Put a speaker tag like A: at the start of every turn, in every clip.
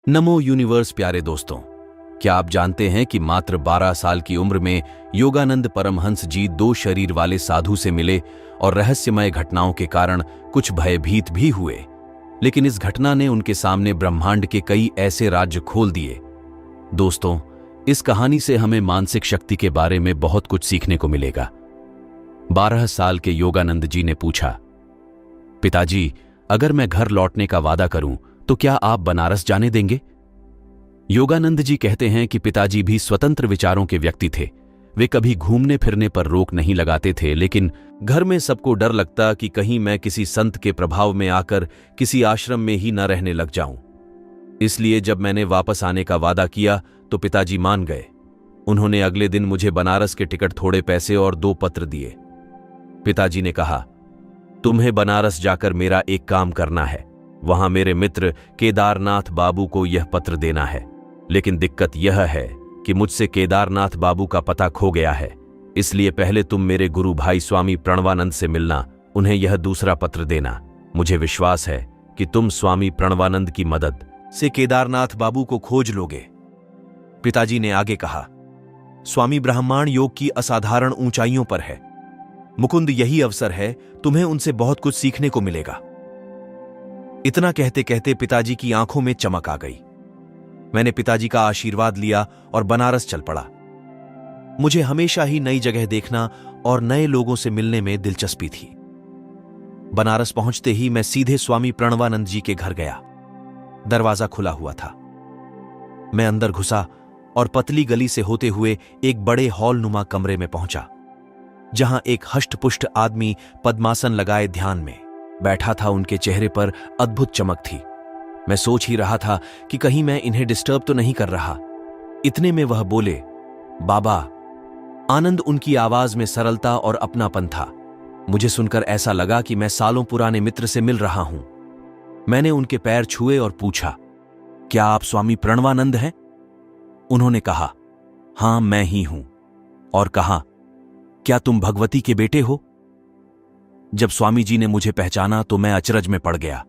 A: नमो universe प्यारे दोस्तों, क्या आप जानते हैं कि मात्र 12 साल की उम्र में योगानंद परमहंस जी 2 शरीर वाले साधु से मिले और रहस्यमय घटनाओं के कारण कुछ भयभीत भी हुए। लेकिन इस घटना ने उनके सामने ब्रह्मांड के कई ऐसे राज्य खोल दिए। दोस्तों, इस कहानी से हमें मानसिक शक्ति के बारे में बहुत कुछ सीखने को मिलेगा। 12 साल के योगानंद जी ने पूछा, पिताजी, अगर मैं घर लौटने का वादा करूं तो क्या आप बनारस जाने देंगे? योगानंद जी कहते हैं कि पिताजी भी स्वतंत्र विचारों के व्यक्ति थे। वे कभी घूमने फिरने पर रोक नहीं लगाते थे, लेकिन घर में सबको डर लगता कि कहीं मैं किसी संत के प्रभाव में आकर किसी आश्रम में ही न रहने लग जाऊं। इसलिए जब मैंने वापस आने का वादा किया तो पिताजी मान गए। उन्होंने अगले दिन मुझे बनारस के टिकट, थोड़े पैसे और 2 पत्र दिए। पिताजी ने कहा, तुम्हें बनारस जाकर मेरा एक काम करना है। वहां मेरे मित्र केदारनाथ बाबू को यह पत्र देना है। लेकिन दिक्कत यह है कि मुझसे केदारनाथ बाबू का पता खो गया है। इसलिए पहले तुम मेरे गुरु भाई स्वामी प्रणवानंद से मिलना, उन्हें यह दूसरा पत्र देना। मुझे विश्वास है कि तुम स्वामी प्रणवानंद की मदद से केदारनाथ बाबू को खोज लोगे। पिताजी ने आगे कहा, स्वामी ब्रह्मांड योग की असाधारण ऊंचाइयों पर है। मुकुंद, यही अवसर है, तुम्हें उनसे बहुत कुछ सीखने को मिलेगा। इतना कहते कहते पिताजी की आंखों में चमक आ गई। मैंने पिताजी का आशीर्वाद लिया और बनारस चल पड़ा। मुझे हमेशा ही नई जगह देखना और नए लोगों से मिलने में दिलचस्पी थी। बनारस पहुंचते ही मैं सीधे स्वामी प्रणवानंद जी के घर गया। दरवाजा खुला हुआ था। मैं अंदर घुसा और पतली गली से होते हुए एक बड़े हॉल नुमा कमरे में पहुंचा, जहां एक हष्टपुष्ट आदमी पद्मासन लगाए ध्यान में बैठा था। उनके चेहरे पर अद्भुत चमक थी। मैं सोच ही रहा था कि कहीं मैं इन्हें डिस्टर्ब तो नहीं कर रहा। इतने में वह बोले, बाबा। आनंद उनकी आवाज में सरलता और अपनापन था। मुझे सुनकर ऐसा लगा कि मैं सालों पुराने मित्र से मिल रहा हूं। मैंने उनके पैर छुए और पूछा, क्या आप स्वामी प्रणवानंद हैं? उन्होंने कहा, हां, मैं ही हूं। और कहा, क्या तुम भगवती के बेटे हो? जब स्वामी जी ने मुझे पहचाना तो मैं अचरज में पड़ गया,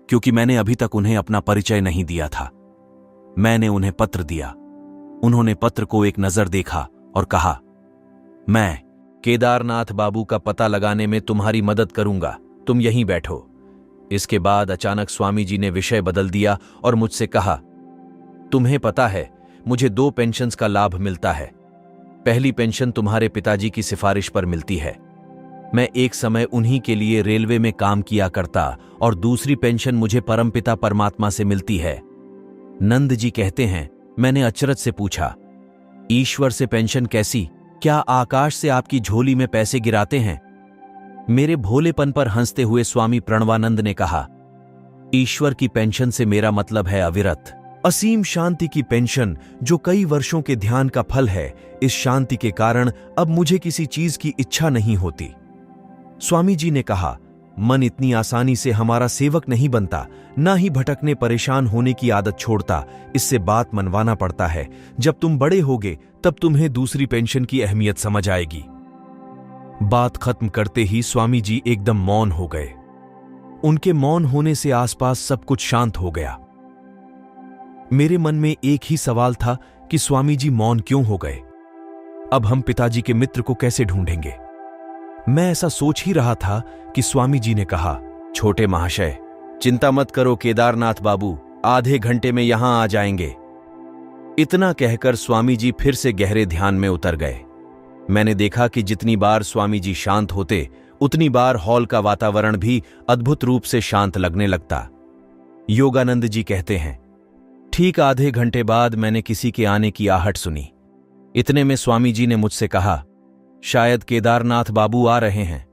A: क्योंकि मैंने अभी तक उन्हें अपना परिचय नहीं दिया था। मैंने उन्हें पत्र दिया। उन्होंने पत्र को एक नजर देखा और कहा, मैं केदारनाथ बाबू का पता लगाने में तुम्हारी मदद करूंगा, तुम यहीं बैठो। इसके बाद अचानक स्वामी जी ने विषय बदल दिया और मुझसे कहा, तुम्हें पता है, मुझे 2 पेंशन्स का लाभ मिलता है। पहली पेंशन तुम्हारे पिताजी की सिफारिश पर मिलती है। मैं एक समय उन्हीं के लिए रेलवे में काम किया करता, और दूसरी पेंशन मुझे परमपिता परमात्मा से मिलती है। नंद जी कहते हैं, मैंने अचरज से पूछा, ईश्वर से पेंशन कैसी? क्या आकाश से आपकी झोली में पैसे गिराते हैं? मेरे भोलेपन पर हंसते हुए स्वामी प्रणवानंद ने कहा, ईश्वर की पेंशन से मेरा मतलब है अविरत, असीम शांति की पेंशन, जो कई वर्षों के ध्यान का फल है। इस शांति के कारण अब मुझे किसी चीज की इच्छा नहीं होती। स्वामी जी ने कहा, मन इतनी आसानी से हमारा सेवक नहीं बनता, ना ही भटकने परेशान होने की आदत छोड़ता। इससे बात मनवाना पड़ता है। जब तुम बड़े होगे तब तुम्हें दूसरी पेंशन की अहमियत समझ आएगी। बात खत्म करते ही स्वामी जी एकदम मौन हो गए। उनके मौन होने से आसपास सब कुछ शांत हो गया। मेरे मन में एक ही सवाल था कि स्वामी जी मौन क्यों हो गए? अब हम पिताजी के मित्र को कैसे ढूंढेंगे? मैं ऐसा सोच ही रहा था कि स्वामी जी ने कहा, छोटे महाशय, चिंता मत करो, केदारनाथ बाबू आधे घंटे में यहां आ जाएंगे। इतना कहकर स्वामी जी फिर से गहरे ध्यान में उतर गए। मैंने देखा कि जितनी बार स्वामी जी शांत होते, उतनी बार हॉल का वातावरण भी अद्भुत रूप से शांत लगने लगता। योगानंद जी कहते हैं, ठीक आधे घंटे बाद मैंने किसी के आने की आहट सुनी। इतने में स्वामी जी ने मुझसे कहा, शायद केदारनाथ बाबू आ रहे हैं।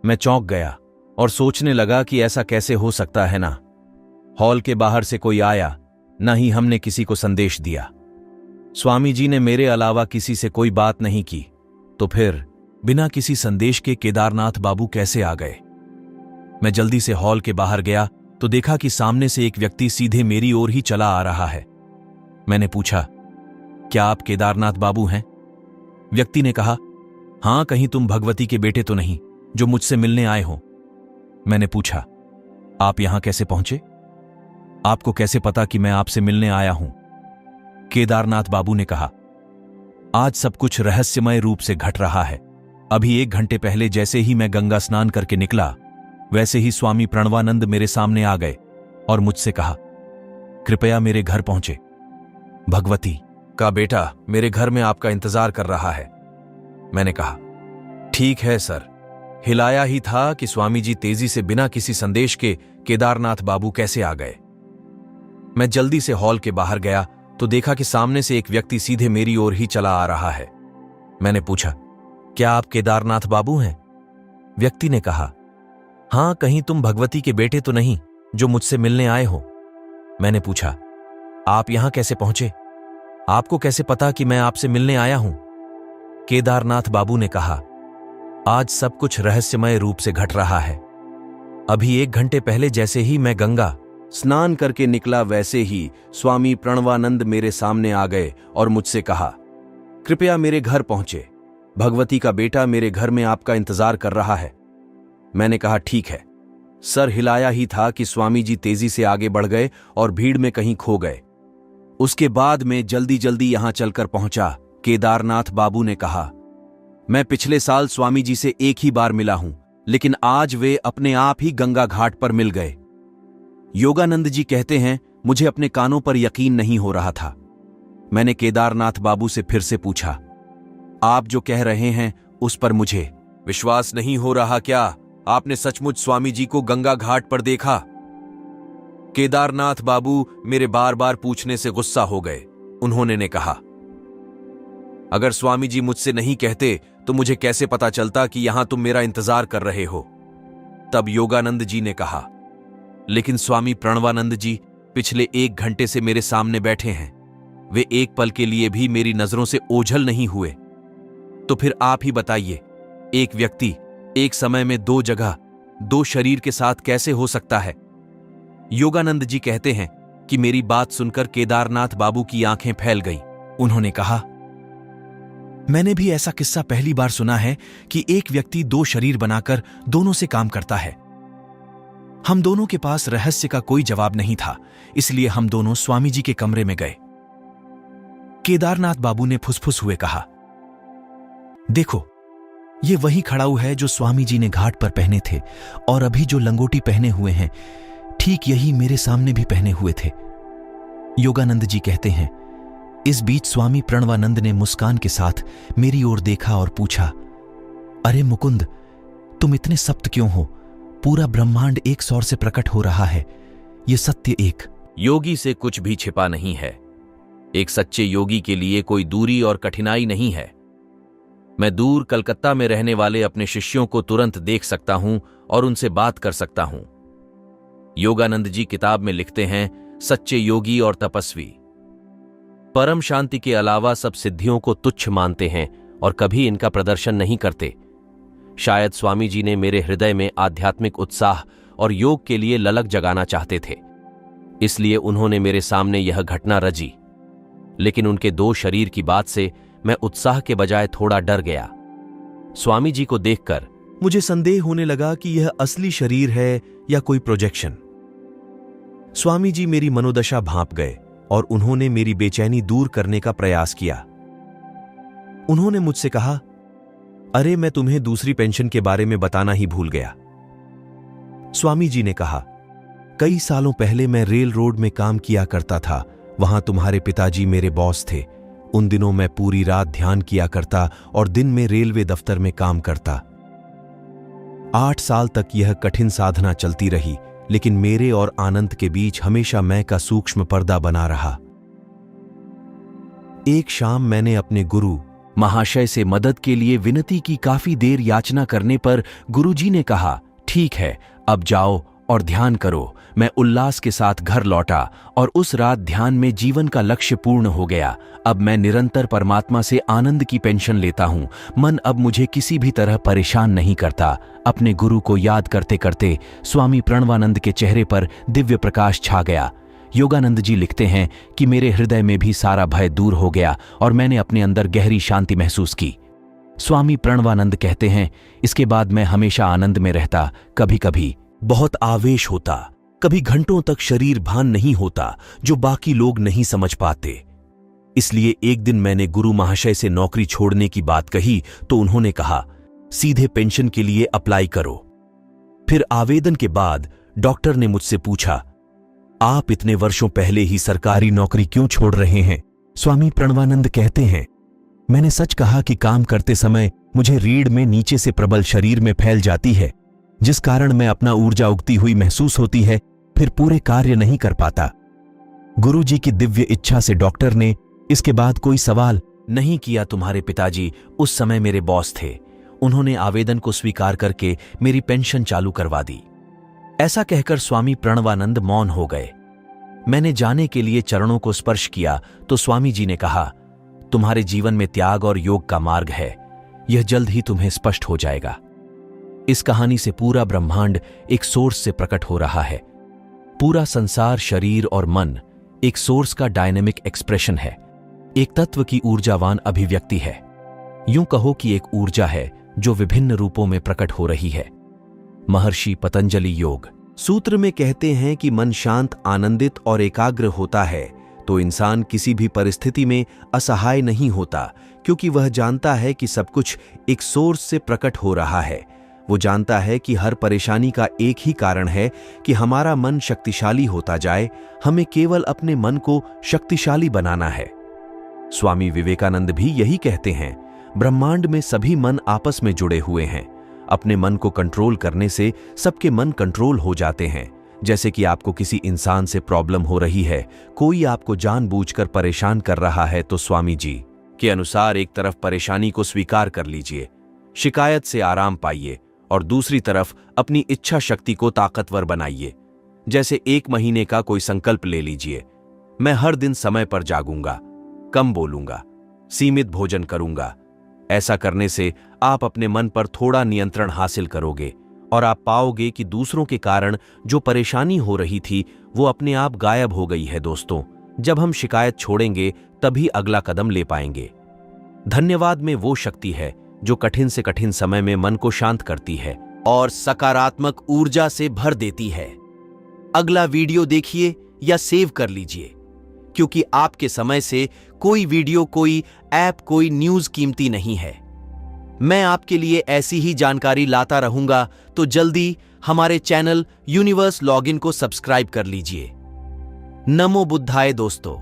A: मैं चौंक गया और सोचने लगा कि ऐसा कैसे हो सकता है ना। हॉल के बाहर से कोई आया, न ही हमने किसी को संदेश दिया। स्वामी जी ने मेरे अलावा किसी से कोई बात नहीं की, तो फिर बिना किसी संदेश के केदारनाथ बाबू कैसे आ गए? मैं जल्दी से हॉल के बाहर गया तो देखा कि सामने से एक व्यक्ति सीधे मेरी ओर ही चला आ रहा है। मैंने पूछा, क्या आप केदारनाथ बाबू हैं? व्यक्ति ने कहा, हां, कहीं तुम भगवती के बेटे तो नहीं जो मुझसे मिलने आए हो? मैंने पूछा, आप यहां कैसे पहुंचे? आपको कैसे पता कि मैं आपसे मिलने आया हूं? केदारनाथ बाबू ने कहा, आज सब कुछ रहस्यमय रूप से घट रहा है। अभी 1 घंटे पहले जैसे ही मैं गंगा स्नान करके निकला, वैसे ही स्वामी प्रणवानंद मेरे सामने आ गए और मुझसे कहा, कृपया मेरे घर पहुंचे। भगवती का बेटा मेरे घर में आपका इंतजार कर रहा है। मैंने कहा, ठीक है सर। हिलाया ही था कि स्वामी जी तेजी से बिना किसी संदेश के केदारनाथ बाबू कैसे आ गए। मैं जल्दी से हॉल के बाहर गया तो देखा कि सामने से एक व्यक्ति सीधे मेरी ओर ही चला आ रहा है। मैंने पूछा, क्या आप केदारनाथ बाबू हैं? व्यक्ति ने कहा, हां, कहीं तुम भगवती के बेटे तो नहीं जो मुझसे मिलने आए हो? मैंने पूछा, आप यहां कैसे पहुंचे? आपको कैसे पता कि मैं आपसे मिलने आया हूं? केदारनाथ बाबू ने कहा, आज सब कुछ रहस्यमय रूप से घट रहा है। अभी 1 घंटे पहले जैसे ही मैं गंगा स्नान करके निकला, वैसे ही स्वामी प्रणवानंद मेरे सामने आ गए और मुझसे कहा, कृपया मेरे घर पहुंचे। भगवती का बेटा मेरे घर में आपका इंतजार कर रहा है। मैंने कहा, ठीक है। सर हिलाया ही था कि स्वामी जी तेजी से आगे बढ़ गए और भीड़ में कहीं खो गए। उसके बाद में जल्दी जल्दी यहां चलकर पहुंचा। केदारनाथ बाबू ने कहा, मैं पिछले साल स्वामी जी से एक ही बार मिला हूं, लेकिन आज वे अपने आप ही गंगा घाट पर मिल गए। योगानंद जी कहते हैं, मुझे अपने कानों पर यकीन नहीं हो रहा था। मैंने केदारनाथ बाबू से फिर से पूछा, आप जो कह रहे हैं उस पर मुझे विश्वास नहीं हो रहा क्या? आपने सचमुच स्वामी जी को गंगा घाट पर देखा? केदारनाथ बाबू मेरे बार बार पूछने से गुस्सा हो गए। उन्होंने कहा, अगर स्वामी जी मुझसे नहीं कहते तो मुझे कैसे पता चलता कि यहां तुम मेरा इंतजार कर रहे हो? तब योगानंद जी ने कहा, लेकिन स्वामी प्रणवानंद जी पिछले 1 घंटे से मेरे सामने बैठे हैं। वे एक पल के लिए भी मेरी नजरों से ओझल नहीं हुए। तो फिर आप ही बताइए, एक व्यक्ति एक समय में 2 जगह 2 शरीर के साथ कैसे हो सकता है? योगानंद जी कहते हैं कि मेरी बात सुनकर केदारनाथ बाबू की आंखें फैल गईं। उन्होंने कहा, मैंने भी ऐसा किस्सा पहली बार सुना है कि एक व्यक्ति 2 शरीर बनाकर दोनों से काम करता है। हम दोनों के पास रहस्य का कोई जवाब नहीं था, इसलिए हम दोनों स्वामी जी के कमरे में गए। केदारनाथ बाबू ने फुसफुस हुए कहा, देखो, ये वही खड़ाऊ है जो स्वामी जी ने घाट पर पहने थे, और अभी जो लंगोटी पहने हुए हैं, ठीक यही मेरे सामने भी पहने हुए थे। योगानंद जी कहते हैं, इस बीच स्वामी प्रणवानंद ने मुस्कान के साथ मेरी ओर देखा और पूछा, अरे मुकुंद, तुम इतने सप्त क्यों हो? पूरा ब्रह्मांड एक सौर से प्रकट हो रहा है। ये सत्य एक योगी से कुछ भी छिपा नहीं है। एक सच्चे योगी के लिए कोई दूरी और कठिनाई नहीं है। मैं दूर कलकत्ता में रहने वाले अपने शिष्यों को तुरंत देख सकता हूं और उनसे बात कर सकता हूं। योगानंद जी किताब में लिखते हैं, सच्चे योगी और तपस्वी परम शांति के अलावा सब सिद्धियों को तुच्छ मानते हैं और कभी इनका प्रदर्शन नहीं करते। शायद स्वामी जी ने मेरे हृदय में आध्यात्मिक उत्साह और योग के लिए ललक जगाना चाहते थे, इसलिए उन्होंने मेरे सामने यह घटना रची। लेकिन उनके 2 शरीर की बात से मैं उत्साह के बजाय थोड़ा डर गया। स्वामी जी को देखकर मुझे संदेह होने लगा कि यह असली शरीर है या कोई प्रोजेक्शन। स्वामी जी मेरी मनोदशा भांप गए और उन्होंने मेरी बेचैनी दूर करने का प्रयास किया। उन्होंने मुझसे कहा, अरे मैं तुम्हें दूसरी पेंशन के बारे में बताना ही भूल गया। स्वामी जी ने कहा, कई सालों पहले मैं रेल रोड में काम किया करता था। वहां तुम्हारे पिताजी मेरे बॉस थे। उन दिनों मैं पूरी रात ध्यान किया करता और दिन में रेलवे दफ्तर में काम करता। 8 साल तक यह कठिन साधना चलती रही, लेकिन मेरे और आनंद के बीच हमेशा मैं का सूक्ष्म पर्दा बना रहा। एक शाम मैंने अपने गुरु महाशय से मदद के लिए विनती की। काफी देर याचना करने पर गुरुजी ने कहा, ठीक है, अब जाओ और ध्यान करो। मैं उल्लास के साथ घर लौटा और उस रात ध्यान में जीवन का लक्ष्य पूर्ण हो गया। अब मैं निरंतर परमात्मा से आनंद की पेंशन लेता हूं। मन अब मुझे किसी भी तरह परेशान नहीं करता। अपने गुरु को याद करते करते स्वामी प्रणवानंद के चेहरे पर दिव्य प्रकाश छा गया। योगानंद जी लिखते हैं कि मेरे हृदय में भी सारा भय दूर हो गया और मैंने अपने अंदर गहरी शांति महसूस की। स्वामी प्रणवानंद कहते हैं, इसके बाद मैं हमेशा आनंद में रहता। कभी कभी बहुत आवेश होता, कभी घंटों तक शरीर भान नहीं होता, जो बाकी लोग नहीं समझ पाते। इसलिए एक दिन मैंने गुरु महाशय से नौकरी छोड़ने की बात कही तो उन्होंने कहा, सीधे पेंशन के लिए अप्लाई करो। फिर आवेदन के बाद डॉक्टर ने मुझसे पूछा, आप इतने वर्षों पहले ही सरकारी नौकरी क्यों छोड़ रहे हैं? स्वामी प्रणवानंद कहते हैं, मैंने सच कहा कि काम करते समय मुझे रीढ़ में नीचे से प्रबल शरीर में फैल जाती है, जिस कारण मैं अपना ऊर्जा उगती हुई महसूस होती है, फिर पूरे कार्य नहीं कर पाता। गुरुजी की दिव्य इच्छा से डॉक्टर ने इसके बाद कोई सवाल नहीं किया। तुम्हारे पिताजी उस समय मेरे बॉस थे। उन्होंने आवेदन को स्वीकार करके मेरी पेंशन चालू करवा दी। ऐसा कहकर स्वामी प्रणवानंद मौन हो गए। मैंने जाने के लिए चरणों को स्पर्श किया तो स्वामी जी ने कहा, तुम्हारे जीवन में त्याग और योग का मार्ग है, यह जल्द ही तुम्हें स्पष्ट हो जाएगा। इस कहानी से पूरा ब्रह्मांड एक सोर्स से प्रकट हो रहा है। पूरा संसार, शरीर और मन एक सोर्स का डायनेमिक एक्सप्रेशन है, एक तत्व की ऊर्जावान अभिव्यक्ति है। यूं कहो कि एक ऊर्जा है जो विभिन्न रूपों में प्रकट हो रही है। महर्षि पतंजलि योग सूत्र में कहते हैं कि मन शांत, आनंदित और एकाग्र होता है तो इंसान किसी भी परिस्थिति में असहाय नहीं होता, क्योंकि वह जानता है कि सब कुछ एक सोर्स से प्रकट हो रहा है। वो जानता है कि हर परेशानी का एक ही कारण है कि हमारा मन शक्तिशाली होता जाए। हमें केवल अपने मन को शक्तिशाली बनाना है। स्वामी विवेकानंद भी यही कहते हैं, ब्रह्मांड में सभी मन आपस में जुड़े हुए हैं। अपने मन को कंट्रोल करने से सबके मन कंट्रोल हो जाते हैं। जैसे कि आपको किसी इंसान से प्रॉब्लम हो रही है, कोई आपको जानबूझकर परेशान कर रहा है, तो स्वामी जी के अनुसार एक तरफ परेशानी को स्वीकार कर लीजिए, शिकायत से आराम पाइए, और दूसरी तरफ अपनी इच्छा शक्ति को ताकतवर बनाइए। जैसे 1 महीने का कोई संकल्प ले लीजिए, मैं हर दिन समय पर जागूंगा, कम बोलूंगा, सीमित भोजन करूंगा। ऐसा करने से आप अपने मन पर थोड़ा नियंत्रण हासिल करोगे और आप पाओगे कि दूसरों के कारण जो परेशानी हो रही थी वो अपने आप गायब हो गई है। दोस्तों, जब हम शिकायत छोड़ेंगे तभी अगला कदम ले पाएंगे। धन्यवाद में वो शक्ति है जो कठिन से कठिन समय में मन को शांत करती है और सकारात्मक ऊर्जा से भर देती है। अगला वीडियो देखिए या सेव कर लीजिए, क्योंकि आपके समय से कोई वीडियो, कोई ऐप, कोई न्यूज़ कीमती नहीं है। मैं आपके लिए ऐसी ही जानकारी लाता रहूंगा, तो जल्दी हमारे चैनल यूनिवर्स लॉगिन को सब्सक्राइब कर लीजिए। नमो बुद्धाय दोस्तों।